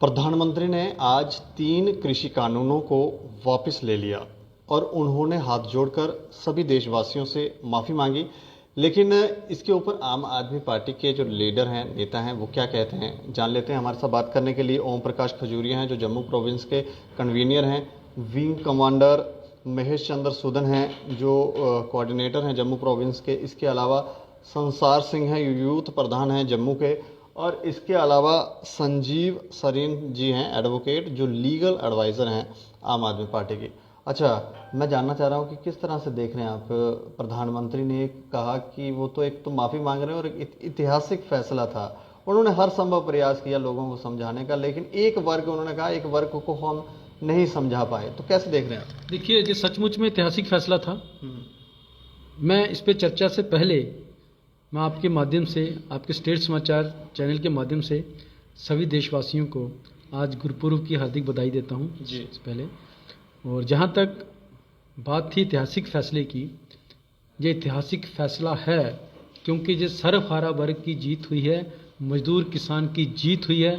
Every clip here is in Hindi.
प्रधानमंत्री ने आज 3 कृषि कानूनों को वापस ले लिया और उन्होंने हाथ जोड़कर सभी देशवासियों से माफ़ी मांगी। लेकिन इसके ऊपर आम आदमी पार्टी के जो लीडर हैं, नेता हैं, वो क्या कहते हैं, जान लेते हैं। हमारे साथ बात करने के लिए ओम प्रकाश खजूरिया हैं, जो जम्मू प्रोविंस के कन्वीनियर हैं। विंग कमांडर महेश चंद्र सूदन हैं, जो कोऑर्डिनेटर हैं जम्मू प्रोविंस के। इसके अलावा संसार सिंह हैं, यूथ प्रधान हैं जम्मू के। और इसके अलावा संजीव सरीन जी हैं, एडवोकेट, जो लीगल एडवाइज़र हैं आम आदमी पार्टी की। अच्छा, मैं जानना चाह रहा हूँ कि किस तरह से देख रहे हैं आप। प्रधानमंत्री ने कहा कि वो तो एक तो माफ़ी मांग रहे हैं और एक ऐतिहासिक फैसला था। उन्होंने हर संभव प्रयास किया लोगों को समझाने का, लेकिन एक वर्ग, उन्होंने कहा एक वर्ग को हम नहीं समझा पाए। तो कैसे देख रहे हैं आप? देखिए, ये सचमुच में ऐतिहासिक फैसला था। मैं इस पे चर्चा से पहले मैं आपके माध्यम से, आपके स्टेट समाचार चैनल के माध्यम से सभी देशवासियों को आज गुरुपुरब की हार्दिक बधाई देता हूँ जी पहले। और जहाँ तक बात थी ऐतिहासिक फैसले की, ये ऐतिहासिक फैसला है क्योंकि ये सर्वहारा वर्ग की जीत हुई है, मजदूर किसान की जीत हुई है।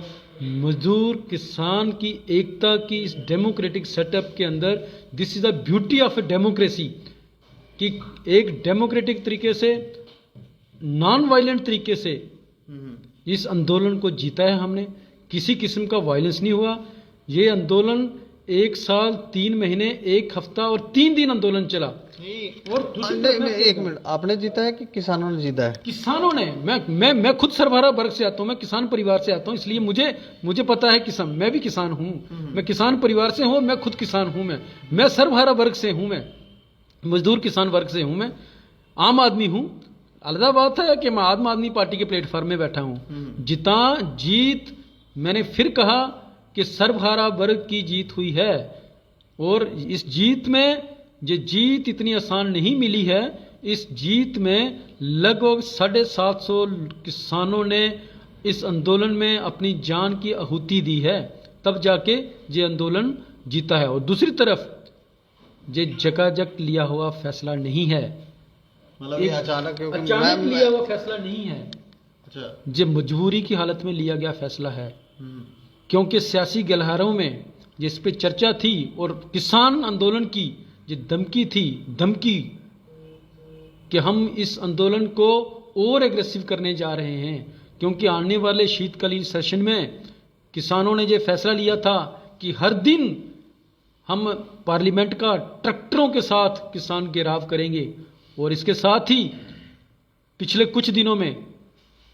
मजदूर किसान की एकता की इस डेमोक्रेटिक सेटअप के अंदर, this is the beauty of a democracy, कि एक डेमोक्रेटिक तरीके से, नॉन वायलेंट तरीके से इस आंदोलन को जीता है हमने। किसी किस्म का वायलेंस नहीं हुआ। ये आंदोलन 1 साल 3 महीने 1 हफ्ता और 3 दिन आंदोलन चला। और एक मिनट, आपने जीता है कि किसानों ने जीता है? किसानों ने। मैं खुद सर्वहारा वर्ग से आता हूँ, मैं किसान परिवार से आता हूँ, इसलिए मुझे पता है किसान, मैं भी किसान हूँ, मैं किसान परिवार से हूँ, मैं खुद किसान हूँ। मैं सर्वहारा वर्ग से हूँ, मैं मजदूर किसान वर्ग से हूँ, मैं आम आदमी हूँ। अलग बात है कि मैं आम आदमी पार्टी के प्लेटफॉर्म में बैठा हूँ। जीत, मैंने फिर कहा कि सर्वहारा वर्ग की जीत हुई है। और इस जीत में, ये जीत इतनी आसान नहीं मिली है। इस जीत में लगभग 750 किसानों ने इस आंदोलन में अपनी जान की आहुति दी है, तब जाके ये आंदोलन जीता है। और दूसरी तरफ ये जगाजग लिया हुआ फैसला नहीं है, मतलब ये अचानक लिया हुआ फैसला नहीं है। अच्छा, ये मजबूरी की हालत में लिया गया फैसला है। क्योंकि सियासी गलियारों में जिस पे चर्चा थी और किसान आंदोलन की ये धमकी थी, कि हम इस आंदोलन को और एग्रेसिव करने जा रहे हैं, क्योंकि आने वाले शीतकालीन सेशन में किसानों ने ये फैसला लिया था कि हर दिन हम पार्लियामेंट का ट्रैक्टरों के साथ किसान घेराव करेंगे। और इसके साथ ही पिछले कुछ दिनों में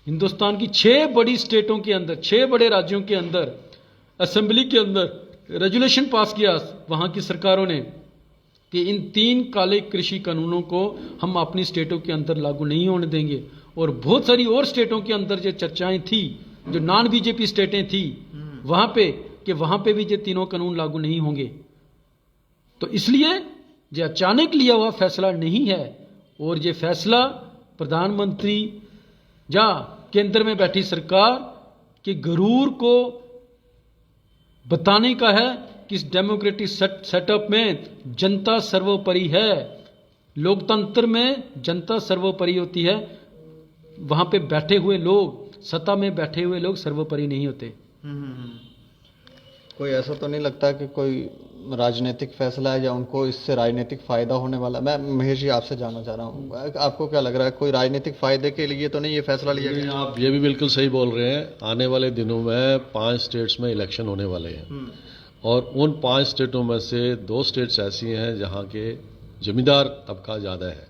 हिंदुस्तान की 6 बड़ी स्टेटों के अंदर, 6 बड़े राज्यों के अंदर असेंबली के अंदर रेजुलेशन पास किया वहां की सरकारों ने कि इन 3 काले कृषि कानूनों को हम अपनी स्टेटों के अंदर लागू नहीं होने देंगे। और बहुत सारी और स्टेटों के अंदर जो चर्चाएं थी, जो नॉन बीजेपी स्टेटें थी, वहां पे भी ये तीनों कानून लागू नहीं होंगे। तो इसलिए ये अचानक लिया हुआ फैसला नहीं है। और ये फैसला प्रधानमंत्री या केंद्र में बैठी सरकार के गरूर को बताने का है कि इस डेमोक्रेटिक सेटअप में जनता सर्वोपरि है। लोकतंत्र में जनता सर्वोपरि होती है। वहां पे बैठे हुए लोग, सत्ता में बैठे हुए लोग सर्वोपरि नहीं होते। कोई ऐसा तो नहीं लगता कि कोई राजनीतिक फैसला है या उनको इससे राजनीतिक फायदा होने वाला? मैं महेश जी आपसे जानना चाह रहा हूँ, आपको क्या लग रहा है, कोई राजनीतिक फायदे के लिए तो नहीं ये फैसला लिया गया? आप ये भी बिल्कुल सही बोल रहे हैं। आने वाले दिनों में 5 स्टेट्स में इलेक्शन होने वाले हैं और उन 5 स्टेटों में से 2 स्टेट्स ऐसी हैं जहाँ के जमींदार तबका ज़्यादा है।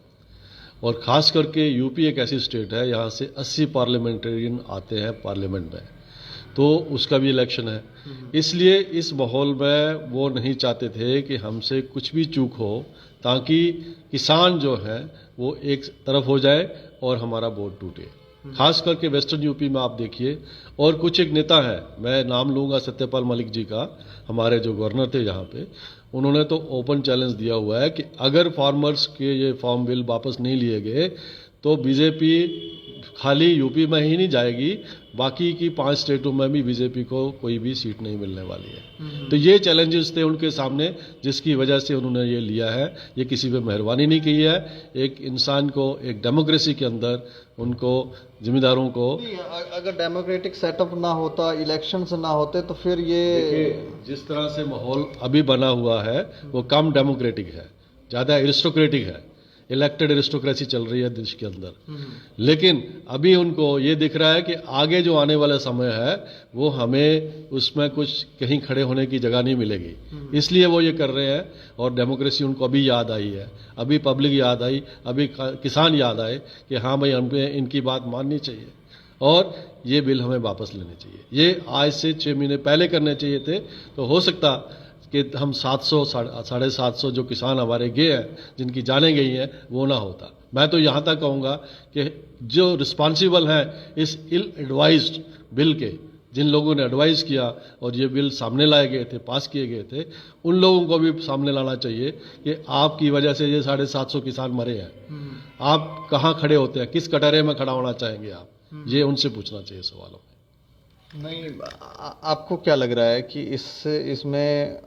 और ख़ास करके यूपी एक ऐसी स्टेट है यहाँ से 80 पार्लियामेंटेरियन आते हैं पार्लियामेंट में, तो उसका भी इलेक्शन है। इसलिए इस माहौल में वो नहीं चाहते थे कि हमसे कुछ भी चूक हो, ताकि किसान जो है वो एक तरफ हो जाए और हमारा वोट टूटे। खास करके वेस्टर्न यूपी में आप देखिए। और कुछ एक नेता है, मैं नाम लूँगा सत्यपाल मलिक जी का, हमारे जो गवर्नर थे यहाँ पे, उन्होंने तो ओपन चैलेंज दिया हुआ है कि अगर फार्मर्स के ये फार्म बिल वापस नहीं लिए गए तो बीजेपी खाली यूपी में ही नहीं जाएगी बाकी की 5 स्टेटों में भी बीजेपी को कोई भी सीट नहीं मिलने वाली है। तो ये चैलेंजेस थे उनके सामने, जिसकी वजह से उन्होंने ये लिया है। ये किसी पे मेहरबानी नहीं की है, एक इंसान को एक डेमोक्रेसी के अंदर उनको जिम्मेदारों को। अगर डेमोक्रेटिक सेटअप ना होता, इलेक्शंस ना होते, तो फिर ये जिस तरह से माहौल अभी बना हुआ है वो कम डेमोक्रेटिक है, ज़्यादा एरिस्टोक्रेटिक है, इलेक्टेड एरिस्टोक्रेसी चल रही है देश के अंदर। लेकिन अभी उनको ये दिख रहा है कि आगे जो आने वाला समय है वो हमें उसमें कुछ कहीं खड़े होने की जगह नहीं मिलेगी, इसलिए वो ये कर रहे हैं। और डेमोक्रेसी उनको अभी याद आई है, अभी पब्लिक याद आई, अभी किसान याद आए कि हाँ भाई हमें इनकी बात माननी चाहिए और ये बिल हमें वापस लेने चाहिए। ये आज से 6 महीने पहले करने चाहिए थे, तो हो सकता कि हम 700 750 जो किसान हमारे गए हैं, जिनकी जानें गई हैं, वो ना होता। मैं तो यहाँ तक कहूँगा कि जो रिस्पॉन्सिबल हैं इस इल एडवाइज्ड बिल के, जिन लोगों ने एडवाइस किया और ये बिल सामने लाए गए थे, पास किए गए थे, उन लोगों को भी सामने लाना चाहिए कि आपकी वजह से ये 750 किसान मरे हैं, आप कहाँ खड़े होते हैं, किस कटहरे में खड़ा होना चाहेंगे आप, ये उनसे पूछना चाहिए सवालों में। नहीं, आपको क्या लग रहा है कि इसमें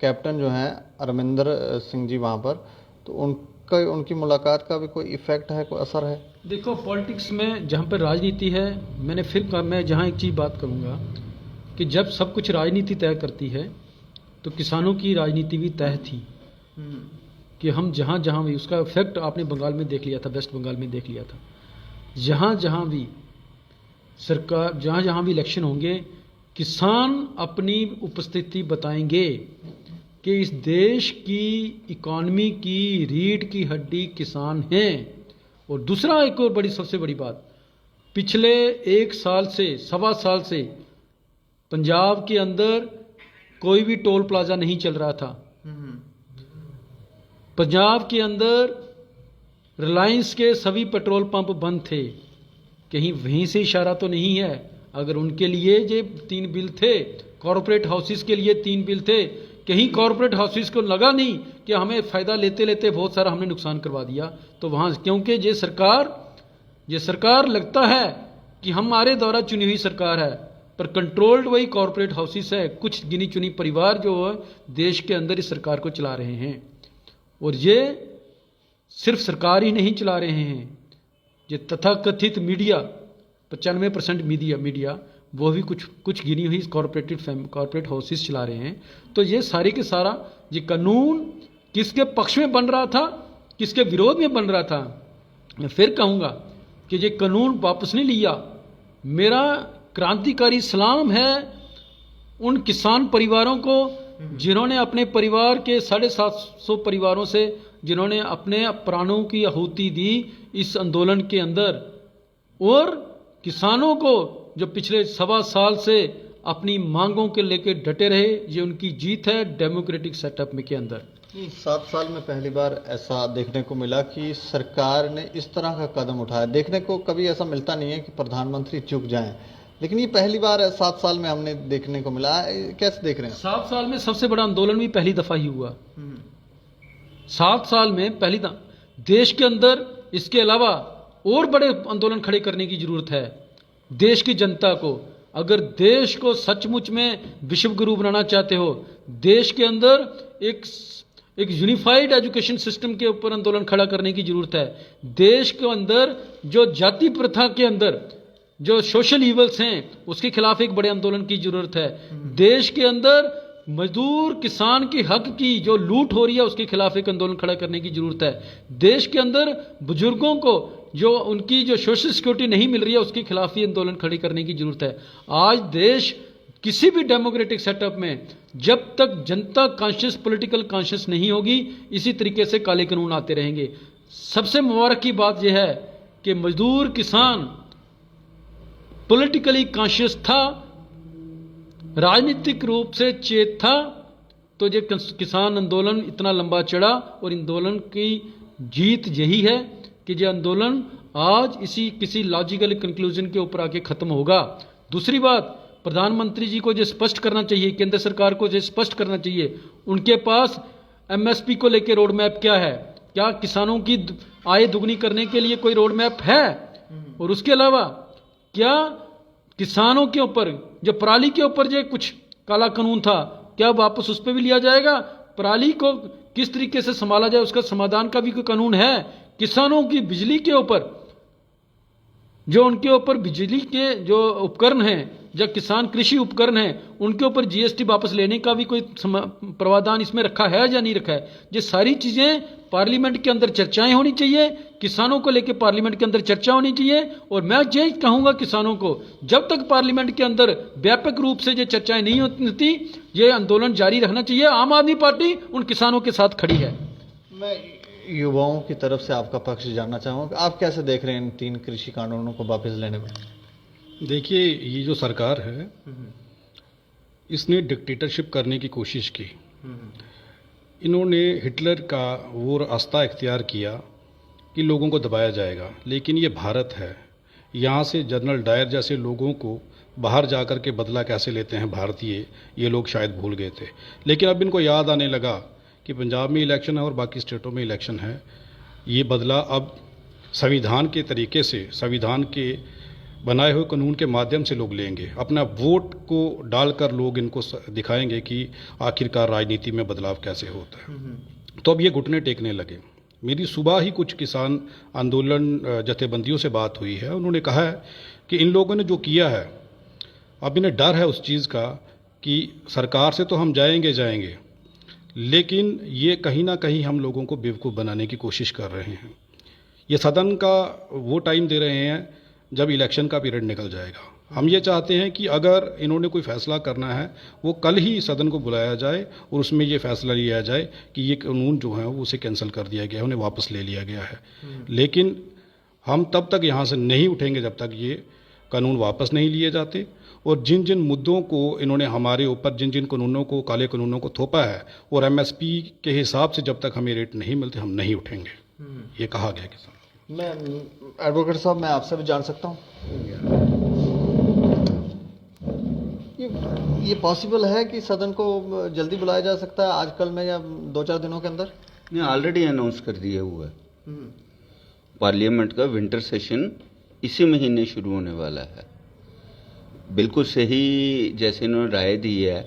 कैप्टन जो हैं अरविंदर सिंह जी वहाँ पर, तो उनकी मुलाकात का भी कोई इफेक्ट है, कोई असर है? देखो, पॉलिटिक्स में जहाँ पर राजनीति है, मैं जहाँ एक चीज़ बात करूँगा कि जब सब कुछ राजनीति तय करती है तो किसानों की राजनीति भी तय थी कि हम जहाँ जहाँ भी, उसका इफेक्ट आपने बंगाल में देख लिया था, वेस्ट बंगाल में देख लिया था। जहाँ जहाँ भी सरकार, जहाँ जहाँ भी इलेक्शन होंगे, किसान अपनी उपस्थिति बताएंगे कि इस देश की इकॉनमी की रीढ़ की हड्डी किसान हैं। और दूसरा, एक और सबसे बड़ी बात, पिछले 1 साल से, 1.25 साल से पंजाब के अंदर कोई भी टोल प्लाजा नहीं चल रहा था। पंजाब के अंदर रिलायंस के सभी पेट्रोल पंप बंद थे। कहीं वहीं से इशारा तो नहीं है? अगर उनके लिए ये 3 बिल थे, कॉरपोरेट हाउसेस के लिए 3 बिल थे, कहीं कॉरपोरेट हाउसेस को लगा नहीं कि हमें फ़ायदा लेते लेते बहुत सारा हमने नुकसान करवा दिया, तो वहाँ, क्योंकि ये सरकार लगता है कि हमारे द्वारा चुनी हुई सरकार है, पर कंट्रोल्ड वही कॉरपोरेट हाउसेस है। कुछ गिनी चुनी परिवार जो है देश के अंदर इस सरकार को चला रहे हैं। और ये सिर्फ सरकार ही नहीं चला रहे हैं, ये तथाकथित मीडिया, 95% मीडिया वो भी कुछ गिनी हुई कॉरपोरेट हाउसेस चला रहे हैं। तो ये सारे के सारा ये कानून किसके पक्ष में बन रहा था, किसके विरोध में बन रहा था? मैं फिर कहूँगा कि ये कानून वापस नहीं लिया। मेरा क्रांतिकारी सलाम है उन किसान परिवारों को जिन्होंने अपने परिवार के 750 परिवारों से, जिन्होंने अपने प्राणों की आहुति दी इस आंदोलन के अंदर, और किसानों को जो पिछले 1.25 साल से अपनी मांगों के लेकर डटे रहे। ये उनकी जीत है डेमोक्रेटिक सेटअप में के अंदर। 7 साल में पहली बार ऐसा देखने को मिला कि सरकार ने इस तरह का कदम उठाया। देखने को कभी ऐसा मिलता नहीं है कि प्रधानमंत्री चुप जाएं, लेकिन ये पहली बार 7 साल में हमने देखने को मिला। कैसे देख रहे हैं? 7 साल में सबसे बड़ा आंदोलन भी पहली दफा ही हुआ। 7 साल में पहली दफा देश के अंदर, इसके अलावा और बड़े आंदोलन खड़े करने की जरूरत है देश की जनता को। अगर देश को सचमुच में विश्व गुरु बनाना चाहते हो, देश के अंदर एक यूनिफाइड एजुकेशन सिस्टम के ऊपर आंदोलन खड़ा करने की जरूरत है। देश के अंदर जो जाति प्रथा के अंदर जो सोशल इवल्स हैं, उसके खिलाफ एक बड़े आंदोलन की जरूरत है। देश के अंदर मजदूर किसान के हक की जो लूट हो रही है, उसके खिलाफ एक आंदोलन खड़ा करने की जरूरत है। देश के अंदर बुजुर्गों को जो उनकी जो सोशल सिक्योरिटी नहीं मिल रही है, उसके खिलाफ ही आंदोलन खड़ी करने की जरूरत है। आज देश किसी भी डेमोक्रेटिक सेटअप में जब तक जनता कॉन्शियस, पॉलिटिकल कॉन्शियस नहीं होगी, इसी तरीके से काले कानून आते रहेंगे। सबसे मुबारक की बात यह है कि मजदूर किसान पॉलिटिकली कॉन्शियस था, राजनीतिक रूप से चेत था, तो ये किसान आंदोलन इतना लंबा चढ़ा। और आंदोलन की जीत यही है कि ये आंदोलन आज किसी लॉजिकल कंक्लूजन के ऊपर आके खत्म होगा। दूसरी बात, प्रधानमंत्री जी को जो स्पष्ट करना चाहिए, केंद्र सरकार को जो स्पष्ट करना चाहिए, उनके पास एमएसपी को लेकर रोड मैप क्या है? क्या किसानों की आय दुगनी करने के लिए कोई रोड मैप है? और उसके अलावा क्या किसानों के ऊपर जो पराली के ऊपर जो कुछ काला कानून था, क्या वापस उस पर भी लिया जाएगा? पराली को किस तरीके से संभाला जाए उसका समाधान का भी कोई कानून है? किसानों की बिजली के ऊपर, जो उनके ऊपर बिजली के जो उपकरण हैं, जो किसान कृषि उपकरण हैं, उनके ऊपर जीएसटी वापस लेने का भी कोई प्रावधान इसमें रखा है या नहीं रखा है? ये सारी चीजें पार्लियामेंट के अंदर चर्चाएं होनी चाहिए, किसानों को लेकर पार्लियामेंट के अंदर चर्चा होनी चाहिए। और मैं ये कहूंगा किसानों को, जब तक पार्लियामेंट के अंदर व्यापक रूप से ये चर्चाएं नहीं होती, ये आंदोलन जारी रखना चाहिए। आम आदमी पार्टी उन किसानों के साथ खड़ी है। मैं युवाओं की तरफ से आपका पक्ष जानना चाहूँगा, आप कैसे देख रहे हैं इन 3 कृषि कानूनों को वापस लेने में? देखिए, ये जो सरकार है इसने डिक्टेटरशिप करने की कोशिश की। इन्होंने हिटलर का वो रास्ता इख्तियार किया कि लोगों को दबाया जाएगा, लेकिन ये भारत है। यहाँ से जनरल डायर जैसे लोगों को बाहर जाकर के बदला कैसे लेते हैं भारतीय, ये लोग शायद भूल गए थे। लेकिन अब इनको याद आने लगा कि पंजाब में इलेक्शन है और बाकी स्टेटों में इलेक्शन है। ये बदला अब संविधान के तरीके से, संविधान के बनाए हुए कानून के माध्यम से लोग लेंगे। अपना वोट को डालकर लोग इनको दिखाएंगे कि आखिरकार राजनीति में बदलाव कैसे होता है। तो अब ये घुटने टेकने लगे। मेरी सुबह ही कुछ किसान आंदोलन जथेबंदियों से बात हुई है। उन्होंने कहा है कि इन लोगों ने जो किया है, अब इन्हें डर है उस चीज़ का कि सरकार से तो हम जाएंगे, लेकिन ये कहीं ना कहीं हम लोगों को बेवकूफ़ बनाने की कोशिश कर रहे हैं। ये सदन का वो टाइम दे रहे हैं जब इलेक्शन का पीरियड निकल जाएगा। हम ये चाहते हैं कि अगर इन्होंने कोई फैसला करना है, वो कल ही सदन को बुलाया जाए और उसमें ये फैसला लिया जाए कि ये कानून जो है वो उसे कैंसिल कर दिया गया है, उन्हें वापस ले लिया गया है। लेकिन हम तब तक यहाँ से नहीं उठेंगे जब तक ये कानून वापस नहीं लिए जाते। और जिन जिन मुद्दों को इन्होंने हमारे ऊपर, जिन जिन कानूनों को, काले कानूनों को थोपा है, और एमएसपी के हिसाब से जब तक हमें रेट नहीं मिलते हम नहीं उठेंगे, ये कहा गया किसान। मैं एडवोकेट साहब, मैं आपसे भी जान सकता हूँ, ये पॉसिबल है कि सदन को जल्दी बुलाया जा सकता है आजकल में या 2-4 दिनों के अंदर? नहीं, ऑलरेडी अनाउंस कर दिया हुआ है। पार्लियामेंट का विंटर सेशन इसी महीने शुरू होने वाला है। बिल्कुल सही जैसे इन्होंने राय दी है,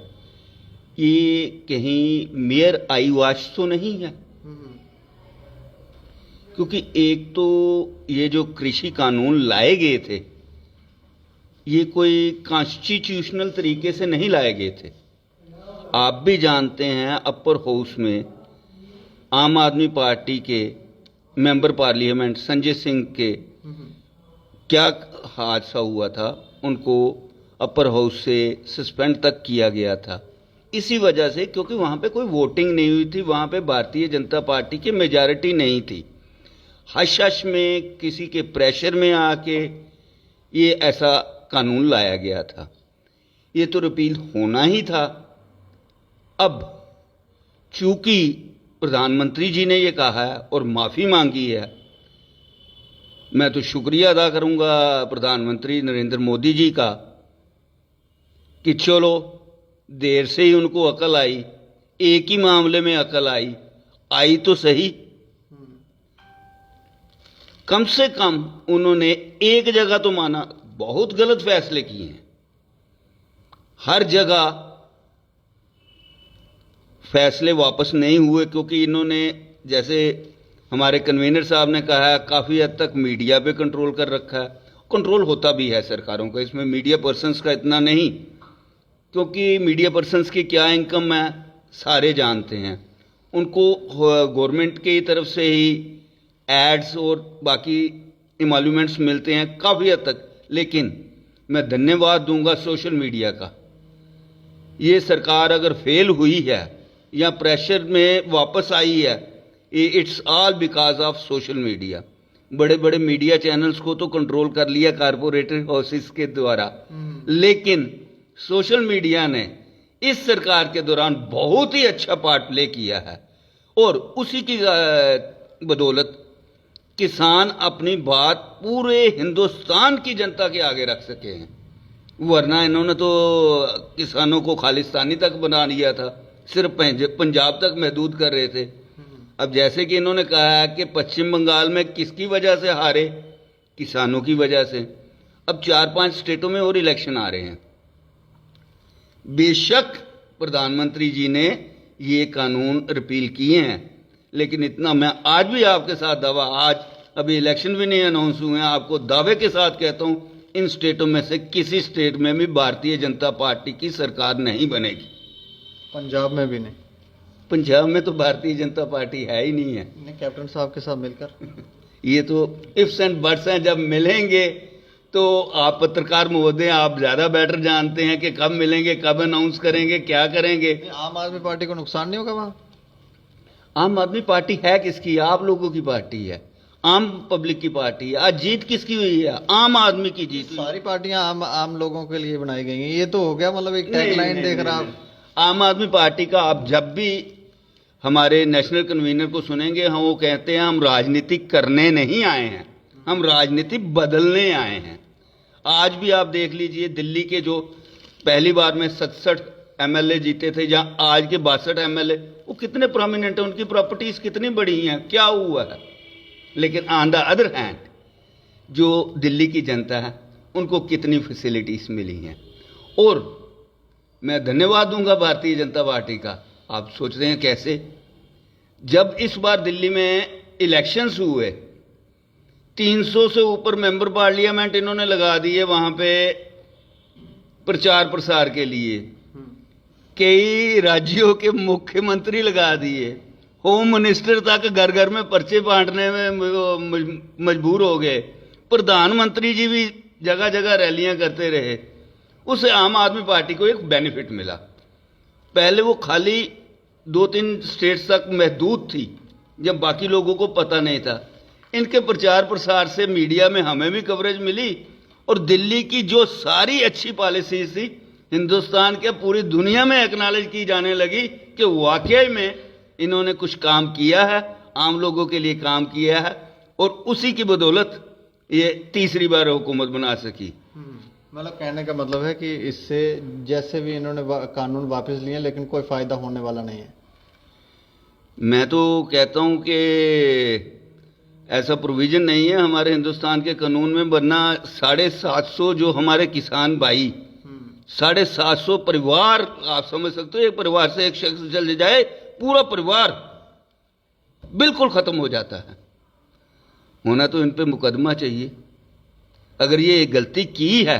ये कहीं मेयर आई वॉश तो नहीं है। क्योंकि एक तो ये जो कृषि कानून लाए गए थे, ये कोई कॉन्स्टिट्यूशनल तरीके से नहीं लाए गए थे। आप भी जानते हैं, अपर हाउस में आम आदमी पार्टी के मेंबर पार्लियामेंट संजय सिंह के क्या हादसा हुआ था, उनको अपर हाउस से सस्पेंड तक किया गया था इसी वजह से, क्योंकि वहाँ पे कोई वोटिंग नहीं हुई थी, वहाँ पे भारतीय जनता पार्टी की मेजॉरिटी नहीं थी। हश हश में किसी के प्रेशर में आके ये ऐसा कानून लाया गया था। ये तो रिपील होना ही था। अब चूंकि प्रधानमंत्री जी ने ये कहा है और माफ़ी मांगी है, मैं तो शुक्रिया अदा करूंगा प्रधानमंत्री नरेंद्र मोदी जी का कि चलो देर से ही उनको अकल आई, एक ही मामले में अकल आई तो सही। कम से कम उन्होंने एक जगह तो माना, बहुत गलत फैसले किए हैं, हर जगह फैसले वापस नहीं हुए, क्योंकि इन्होंने, जैसे हमारे कन्वीनर साहब ने कहा है, काफ़ी हद तक मीडिया पे कंट्रोल कर रखा है। कंट्रोल होता भी है सरकारों का, इसमें मीडिया पर्सन्स का इतना नहीं, क्योंकि मीडिया पर्सन्स की क्या इनकम है सारे जानते हैं। उनको गवर्नमेंट की तरफ से ही एड्स और बाकी इमालूमेंट्स मिलते हैं काफ़ी हद तक। लेकिन मैं धन्यवाद दूंगा सोशल मीडिया का। ये सरकार अगर फेल हुई है या प्रेशर में वापस आई है, it's all because of social media. बड़े बड़े मीडिया चैनल्स को तो कंट्रोल कर लिया कारपोरेटेड हाउसेस के द्वारा, लेकिन सोशल मीडिया ने इस सरकार के दौरान बहुत ही अच्छा पार्ट प्ले किया है और उसी की बदौलत किसान अपनी बात पूरे हिंदुस्तान की जनता के आगे रख सके हैं। वरना इन्होंने तो किसानों को खालिस्तानी तक बना लिया था, सिर्फ पंजाब तक महदूद कर रहे थे। अब जैसे कि इन्होंने कहा है कि पश्चिम बंगाल में किसकी वजह से हारे, किसानों की वजह से। अब 4-5 स्टेटों में और इलेक्शन आ रहे हैं। बेशक प्रधानमंत्री जी ने ये कानून रिपील किए हैं, लेकिन इतना मैं आज भी आपके साथ दावा, आज अभी इलेक्शन भी नहीं अनाउंस हुए हैं, आपको दावे के साथ कहता हूं इन स्टेटों में से किसी स्टेट में भी भारतीय जनता पार्टी की सरकार नहीं बनेगी। पंजाब में भी नहीं? पंजाब में तो भारतीय जनता पार्टी है ही नहीं है। नहीं, कैप्टन साहब के साथ मिलकर ये तो इफ्स एंड बट्स हैं, जब मिलेंगे तो आप पत्रकार महोदय आप ज्यादा बेटर जानते हैं कि कब मिलेंगे, कब अनाउंस करेंगे, क्या करेंगे। आम आदमी पार्टी को नुकसान नहीं होगा वहां? आम आदमी पार्टी है किसकी? आप लोगों की पार्टी है, आम पब्लिक की पार्टी है। आज जीत किसकी हुई है? आम आदमी की जीत हुई। सारी पार्टियां आम लोगों के लिए बनाई गई हैं, ये तो हो गया मतलब एक टैगलाइन देख रहा आप। आम आदमी पार्टी का आप जब भी हमारे नेशनल कन्वीनर को सुनेंगे, हम वो कहते हैं हम राजनीति करने नहीं आए हैं, हम राजनीति बदलने आए हैं। आज भी आप देख लीजिए, दिल्ली के जो पहली बार में 67 एमएलए जीते थे, जहां आज के 62 एमएलए, वो कितने प्रोमिनेंट हैं, उनकी प्रॉपर्टीज कितनी बड़ी हैं, क्या हुआ है। लेकिन ऑन द अदर हैंड जो दिल्ली की जनता है उनको कितनी फैसिलिटीज मिली हैं। और मैं धन्यवाद दूंगा भारतीय जनता पार्टी का। आप सोच रहे हैं कैसे? जब इस बार दिल्ली में इलेक्शंस हुए, 300 से ऊपर मेंबर पार्लियामेंट इन्होंने लगा दिए वहां पे प्रचार प्रसार के लिए, कई राज्यों के मुख्यमंत्री लगा दिए, होम मिनिस्टर तक घर घर में पर्चे बांटने में मजबूर हो गए, प्रधानमंत्री जी भी जगह जगह रैलियां करते रहे। उससे आम आदमी पार्टी को एक बेनिफिट मिला। पहले वो खाली 2-3 स्टेट्स तक महदूद थी, जब बाकी लोगों को पता नहीं था। इनके प्रचार प्रसार से मीडिया में हमें भी कवरेज मिली, और दिल्ली की जो सारी अच्छी पॉलिसीज थी हिंदुस्तान के पूरी दुनिया में एक्नॉलेज की जाने लगी कि वाकई में इन्होंने कुछ काम किया है, आम लोगों के लिए काम किया है, और उसी की बदौलत ये तीसरी बार हुकूमत बना सकी। मतलब कहने का मतलब है कि इससे जैसे भी इन्होंने कानून वापस लिए, लेकिन कोई फायदा होने वाला नहीं है। मैं तो कहता हूं कि ऐसा प्रोविजन नहीं है हमारे हिंदुस्तान के कानून में, वरना 750 जो हमारे किसान भाई, 750 परिवार, आप समझ सकते हो, एक परिवार से एक शख्स चले जाए पूरा परिवार बिल्कुल खत्म हो जाता है। होना तो इन पे मुकदमा चाहिए। अगर ये गलती की है,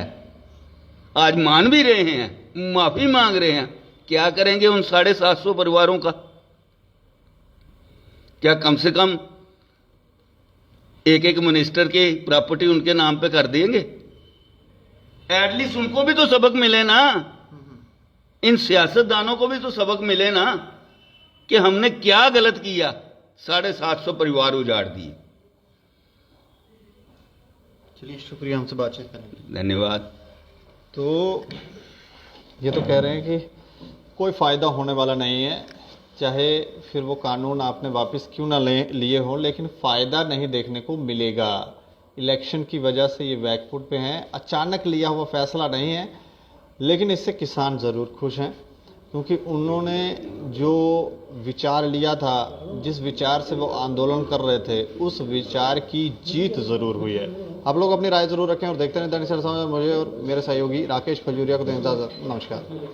आज मान भी रहे हैं, माफी मांग रहे हैं, क्या करेंगे उन 750 परिवारों का? क्या कम से कम एक मिनिस्टर की प्रॉपर्टी उनके नाम पे कर देंगे? एटलीस्ट उनको भी तो सबक मिले ना, इन सियासतदानों को भी तो सबक मिले ना कि हमने क्या गलत किया, 750 परिवार उजाड़ दिए। चलिए, शुक्रिया हमसे बातचीत करने के लिए। धन्यवाद। तो ये तो कह रहे हैं कि कोई फ़ायदा होने वाला नहीं है, चाहे फिर वो कानून आपने वापस क्यों ना लिए हो, लेकिन फ़ायदा नहीं देखने को मिलेगा। इलेक्शन की वजह से ये बैकफुट पे हैं, अचानक लिया हुआ फैसला नहीं है, लेकिन इससे किसान ज़रूर खुश हैं, क्योंकि उन्होंने जो विचार लिया था, जिस विचार से वो आंदोलन कर रहे थे, उस विचार की जीत ज़रूर हुई है। आप लोग अपनी राय ज़रूर रखें और देखते रहें दैनिक सवेरा समाचार। मुझे और मेरे सहयोगी राकेश खजूरिया को दें इजाज़त। नमस्कार।